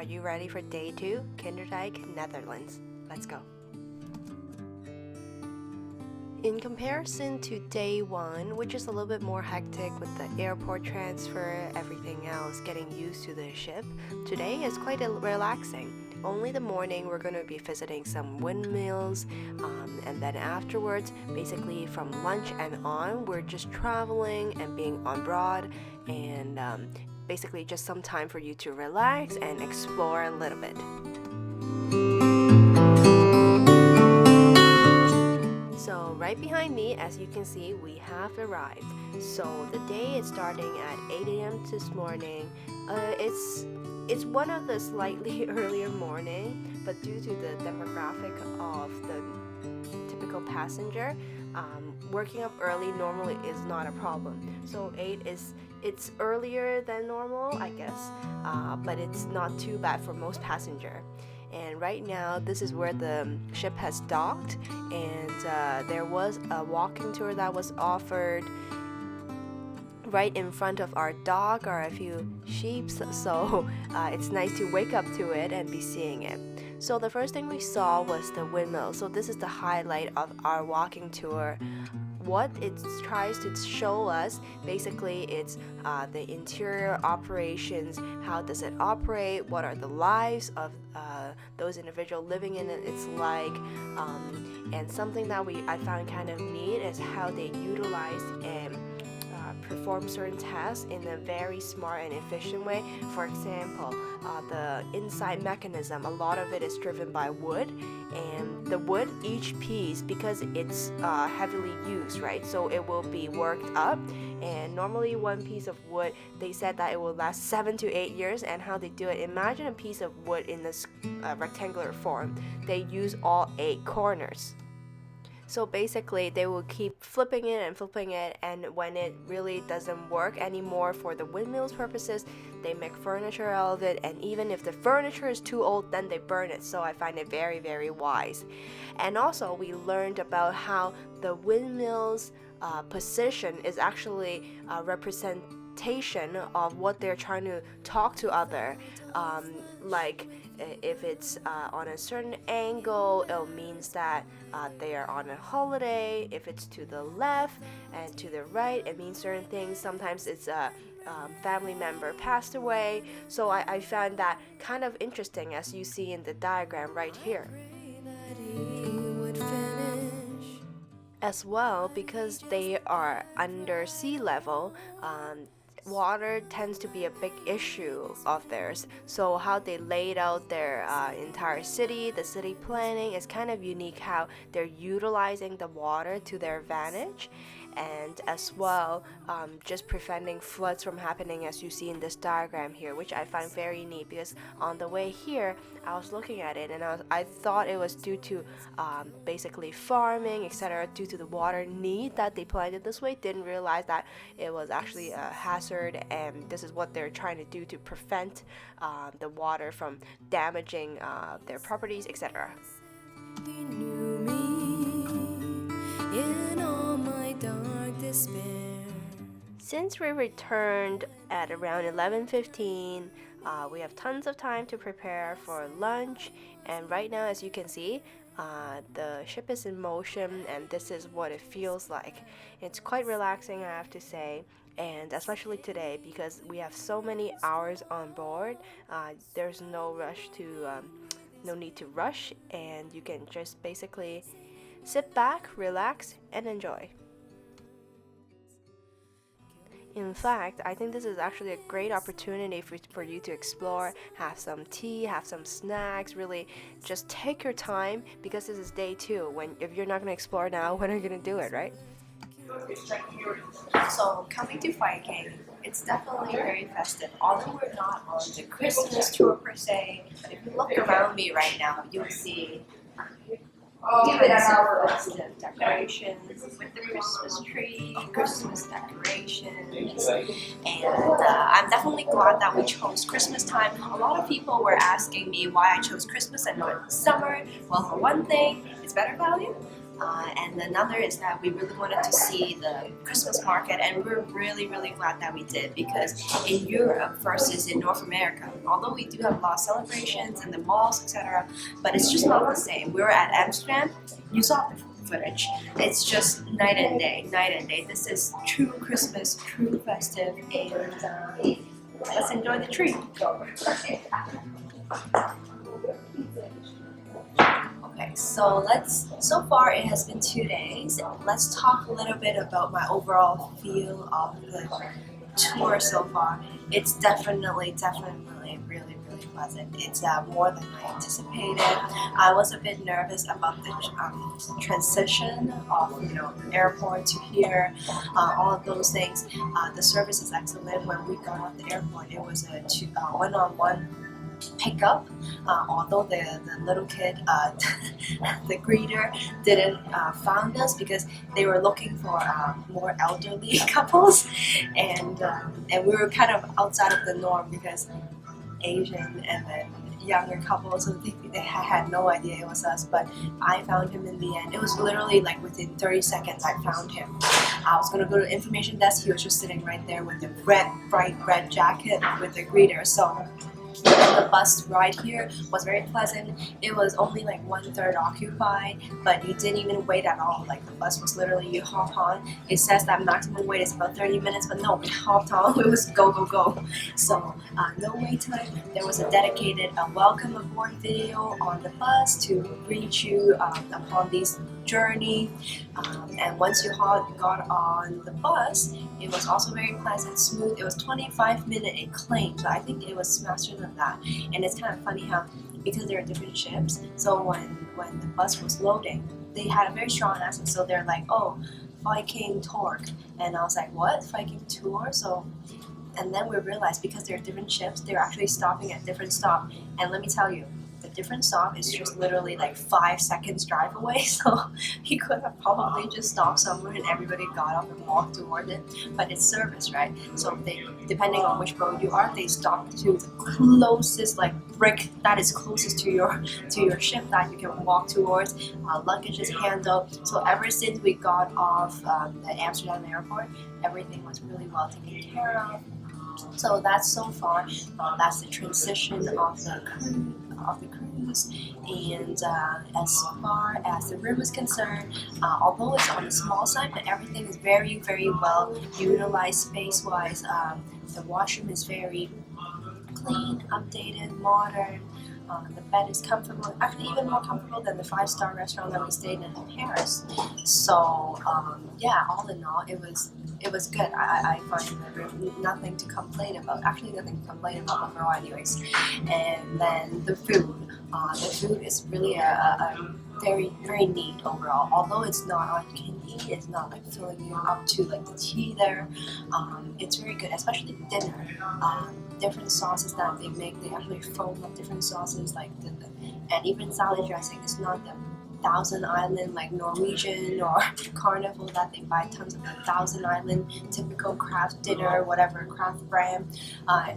you ready for day 2, Kinderdijk, Netherlands? Let's go. In comparison to day 1, which is a little bit more hectic with the airport transfer, everything else, getting used to the ship, today is quite relaxing. Only the morning we're going to be visiting some windmills, and then afterwards, basically from lunch and on, we're just traveling and being on board, and basically just some time for you to relax and explore a little bit. So right behind me, as you can see, we have arrived. So the day is starting at 8 a.m. this morning. It's one of the slightly earlier morning, but due to the demographic of the typical passenger, working up early normally is not a problem. So 8 it's earlier than normal, I guess, but it's not too bad for most passenger. And right now, this is where the ship has docked, and there was a walking tour that was offered. Right in front of our dock are a few sheep, so it's nice to wake up to it and be seeing it. So the first thing we saw was the windmill. So this is the highlight of our walking tour. What it tries to show us, basically, it's the interior operations. How does it operate? What are the lives of those individuals living in it? It's like, and something that I found kind of neat is how they utilize and perform certain tasks in a very smart and efficient way. For example, the inside mechanism, a lot of it is driven by wood, and the wood, each piece, because it's heavily used, right, so it will be worked up, and normally one piece of wood, they said that it will last 7 to 8 years. And how they do it, imagine a piece of wood in this rectangular form. They use all 8 corners. So basically, they will keep flipping it, and when it really doesn't work anymore for the windmill's purposes, they make furniture out of it, and even if the furniture is too old, then they burn it. So I find it very, very wise. And also, we learned about how the windmill's position is actually a representation of what they're trying to talk to other. Like if it's on a certain angle, it means that they are on a holiday. If it's to the left and to the right, it means certain things. Sometimes it's a family member passed away. So I found that kind of interesting, as you see in the diagram right here. As well, because they are under sea level, water tends to be a big issue of theirs. So how they laid out their entire city, the city planning, is kind of unique, how they're utilizing the water to their advantage. And as well, just preventing floods from happening, as you see in this diagram here, which I find very neat, because on the way here I was looking at it, and I thought it was due to basically farming, etc., due to the water need that they planned it this way. Didn't realize that it was actually a hazard, and this is what they're trying to do to prevent the water from damaging their properties, etc. Since we returned at around 11:15, we have tons of time to prepare for lunch, and right now, as you can see, the ship is in motion, and this is what it feels like. It's quite relaxing, I have to say, and especially today, because we have so many hours on board. There's no need to rush, and you can just basically sit back, relax, and enjoy. In fact, I think this is actually a great opportunity for you to explore, have some tea, have some snacks, really just take your time, because this is day 2. If you're not going to explore now, when are you going to do it, right? So coming to Viking, it's definitely very festive. Although we're not on the Christmas tour per se, but if you look around me right now, you'll see tons of festive decorations with the Christmas tree, Christmas decorations, and I'm definitely glad that we chose Christmas time. A lot of people were asking me why I chose Christmas and not summer. Well, for one thing, it's better value. And another is that we really wanted to see the Christmas market, and we're really glad that we did, because in Europe versus in North America, although we do have a lot of celebrations in the malls, etc., but it's just not the same. We were at Amsterdam, you saw the footage. It's just night and day, night and day. This is true Christmas, true festive, and let's enjoy the tree. Okay, so far it has been 2 days. Let's talk a little bit about my overall feel of the tour so far. It's definitely really pleasant. It's more than I anticipated. I was a bit nervous about the transition of airport to here, all of those things. The service is excellent. When we got off the airport, it was a one-on-one pickup, although the little kid, the greeter, didn't found us because they were looking for more elderly couples, and we were kind of outside of the norm because Asian and then younger couples, so they had no idea it was us, but I found him in the end. It was literally like within 30 seconds I found him. I was going to go to the information desk. He was just sitting right there with the bright red jacket with the greeter. So the bus ride here was very pleasant. It was only like 1/3 occupied, but you didn't even wait at all. Like the bus was literally, you hop on. It says that maximum wait is about 30 minutes, but no, we hopped on. It was go. So no wait time. There was a dedicated welcome aboard video on the bus to greet you upon this journey. And once you got on the bus, it was also very pleasant, smooth. It was 25-minute it claimed, so I think it was faster than that. And it's kind of funny how, because there are different ships, so when the bus was loading, they had a very strong accent. So they're like, oh, Viking torque, and I was like, what, Viking tour? So, and then we realized because they're different ships, they're actually stopping at different stops. And let me tell you, the different stop is just literally like 5 seconds drive away, so he could have probably just stopped somewhere and everybody got off and walked toward it. But it's service, right? So they, depending on which boat you are, they stop to the closest like brick that is closest to your ship that you can walk towards. Luggage is handled. So ever since we got off the Amsterdam airport, everything was really well taken care of. So that's so far. That's the transition of the cruise, and as far as the room is concerned, although it's on the small side, but everything is very well utilized space-wise. The washroom is very clean, updated, modern. The bed is comfortable, actually even more comfortable than the 5-star restaurant that we stayed in Paris. So yeah, all in all, it was good. I find the room nothing to complain about. Actually, nothing to complain about overall, anyways. And then the food. The food is really a very neat overall. Although it's not all you can eat, it's not like filling you up to like the tea there. It's very good, especially dinner. Different sauces that they make, they actually foam up different sauces, like and even salad dressing. It's not the Thousand Island like Norwegian or Carnival that they buy tons of the Thousand Island typical craft dinner, whatever craft brand.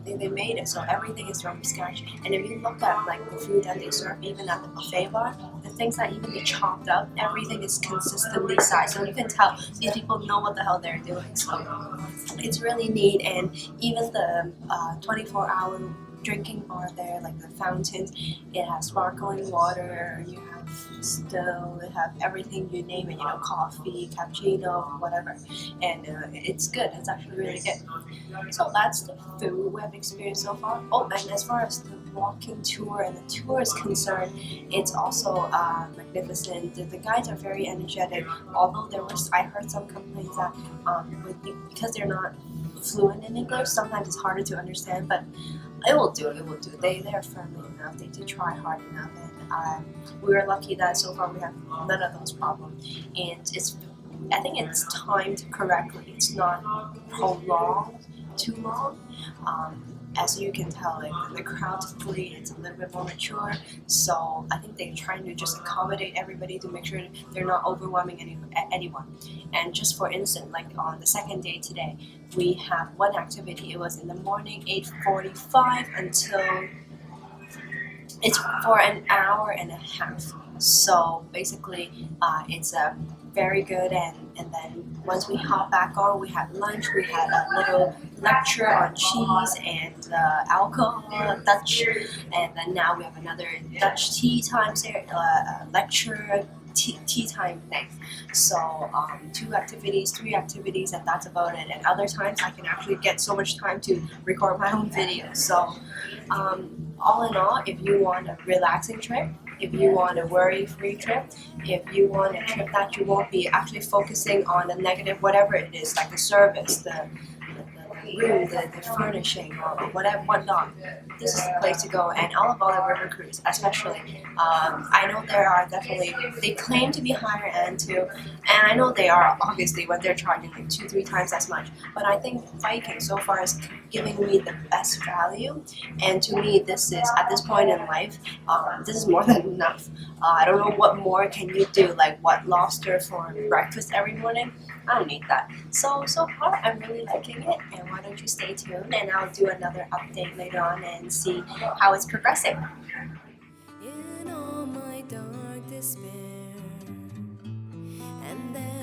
They made it, so everything is from scratch. And if you look at like the food that they serve, even at the buffet bar, the things that even they chopped up, everything is consistently sized, so you can tell these people know what the hell they're doing. So it's really neat, and even the 24-hour drinking bar there, like the fountains, it has sparkling water. You have still, they have everything you name it, coffee, cappuccino, whatever, and it's good. It's actually really good. So that's the food we have experienced so far. Oh, and as far as the walking tour and the tour is concerned, it's also magnificent. The guides are very energetic, although I heard some complaints that because they're not fluent in English, sometimes it's harder to understand, but it will do. They are friendly enough. They do try hard enough, and we are lucky that so far we have none of those problems. And I think it's timed correctly. It's not prolonged too long. As you can tell, like the crowd typically it's a little bit more mature, so I think they're trying to just accommodate everybody to make sure they're not overwhelming anyone. And just for instance, like on the second day today, we have one activity. It was in the morning, 8:45 until it's for an hour and a half. So basically, it's a very good, and then once we hop back on, we had lunch. We had a little lecture on cheese and alcohol, Dutch, and then now we have another Dutch tea time lecture. Tea time thing. So 2 activities, 3 activities, and that's about it. And other times I can actually get so much time to record my own videos. So all in all, if you want a relaxing trip, if you want a worry-free trip, if you want a trip that you won't be actually focusing on the negative, whatever it is, like the service, the room, the furnishing, or whatever, whatnot, this is the place to go. And all of all the river cruise, especially, I know there are definitely, they claim to be higher end too, and I know they are obviously when they're charging like 2-3 times as much. But I think Viking so far is giving me the best value, and to me, this is at this point in life, this is more than enough. I don't know what more can you do, like what, lobster for breakfast every morning? I don't need that. So far I'm really liking it, and why don't you stay tuned and I'll do another update later on and see how it's progressing. In all my dark despair, and then